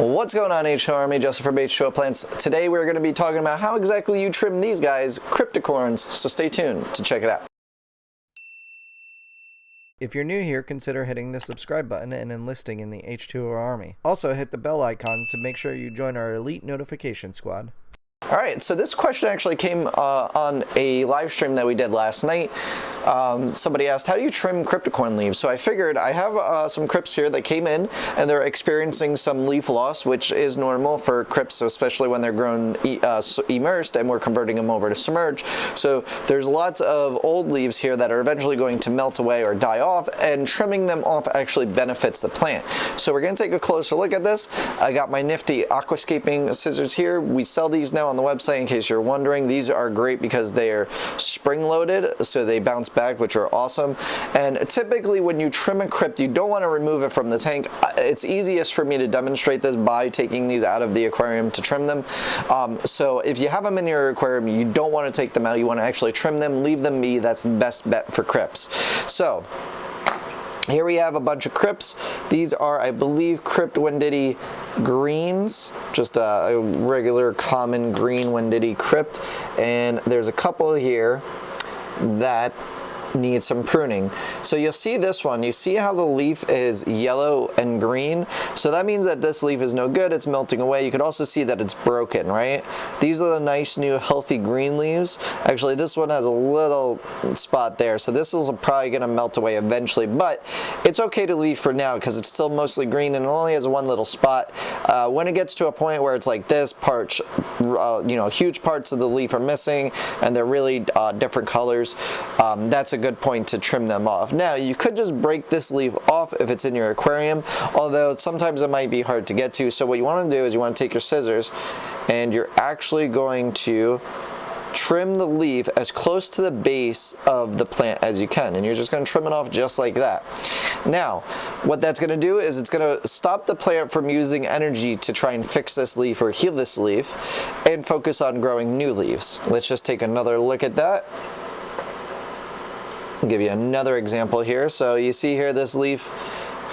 What's going on, H2O Army? Justin from H2O Plants. Today we're going to be talking about how exactly you trim these guys, Cryptocorynes, so stay tuned to check it out. If you're new here, consider hitting the subscribe button and enlisting in the H2O Army. Also hit the bell icon to make sure you join our elite notification squad. Alright, so this question actually came on a live stream that we did last night. Somebody asked, how do you trim Cryptocoryne leaves? So I figured I have some crypts here that came in and they're experiencing some leaf loss, which is normal for crypts, especially when they're grown immersed and we're converting them over to submerged. So there's lots of old leaves here that are eventually going to melt away or die off, and trimming them off actually benefits the plant. So we're going to take a closer look at this. I got my nifty aquascaping scissors here. We sell these now on the website in case you're wondering. These are great because they are spring loaded, so they bounce back, which are awesome. And typically when you trim a crypt, you don't want to remove it from the tank. It's easiest for me to demonstrate this by taking these out of the aquarium to trim them. So if you have them in your aquarium, you don't want to take them out. You want to actually trim them, leave them be. That's the best bet for crypts. So here we have a bunch of crypts. These are, I believe, Crypt Wenditti greens, just a regular common green Wenditti crypt. And there's a couple here that need some pruning. So you'll see this one, you see how the leaf is yellow and green, so that means that this leaf is no good, it's melting away. You could also see that it's broken, right? These are the nice new healthy green leaves. Actually, this one has a little spot there, so this is probably going to melt away eventually, but it's okay to leave for now because it's still mostly green and it only has one little spot. When it gets to a point where it's like this, parts, huge parts of the leaf are missing and they're really different colors, that's a good point to trim them off. Now, you could just break this leaf off if it's in your aquarium, although sometimes it might be hard to get to. So what you want to do is you want to take your scissors and you're actually going to trim the leaf as close to the base of the plant as you can, and you're just going to trim it off just like that. Now, what that's going to do is it's going to stop the plant from using energy to try and fix this leaf or heal this leaf and focus on growing new leaves. Let's just take another look at that. I'll give you another example here. So you see here this leaf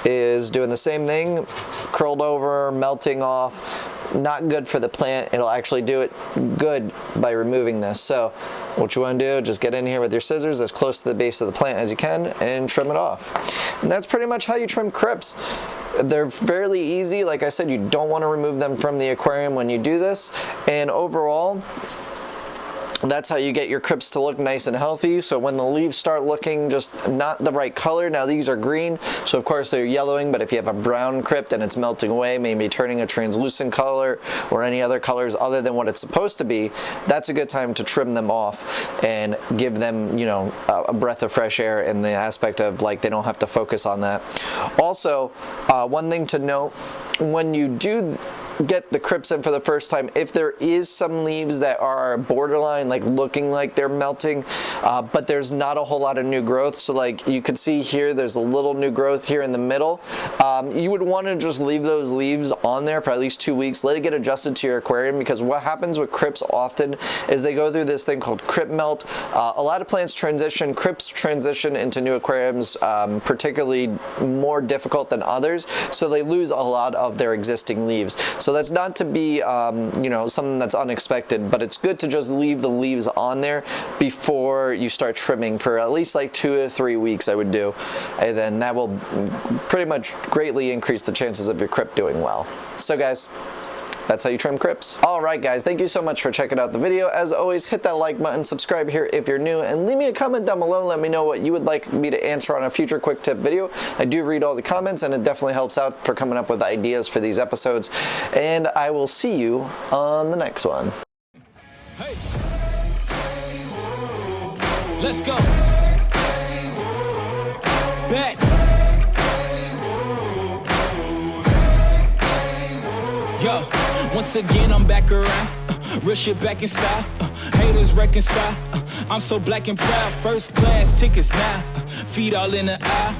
is doing the same thing, curled over, melting off. Not good for the plant. It'll actually do it good by removing this. So what you want to do, just get in here with your scissors as close to the base of the plant as you can and trim it off. And that's pretty much how you trim crypts. They're fairly easy. Like I said, you don't want to remove them from the aquarium when you do this. And overall, that's how you get your crypts to look nice and healthy. So when the leaves start looking just not the right color, now these are green, so of course they're yellowing, but if you have a brown crypt and it's melting away, maybe turning a translucent color or any other colors other than what it's supposed to be, that's a good time to trim them off and give them, a breath of fresh air in the aspect of like they don't have to focus on that. Also, one thing to note, when you do get the crypts in for the first time, if there is some leaves that are borderline, like looking like they're melting, but there's not a whole lot of new growth, so like you can see here there's a little new growth here in the middle, you would want to just leave those leaves on there for at least 2 weeks, let it get adjusted to your aquarium, because what happens with crypts often is they go through this thing called crypt melt. A lot of plants transition, crypts transition into new aquariums particularly more difficult than others, so they lose a lot of their existing leaves. So that's not to be, something that's unexpected, but it's good to just leave the leaves on there before you start trimming for at least like 2 to 3 weeks, I would do. And then that will pretty much greatly increase the chances of your crypt doing well. So guys, that's how you trim crypts. Alright guys, thank you so much for checking out the video. As always, hit that like button, subscribe here if you're new, and leave me a comment down below. Let me know what you would like me to answer on a future quick tip video. I do read all the comments and it definitely helps out for coming up with ideas for these episodes. And I will see you on the next one. Hey. Let's go. Back. Yo, once again I'm back around, real shit back in style, haters reconcile, I'm so black and proud, first class tickets now, feet all in the eye.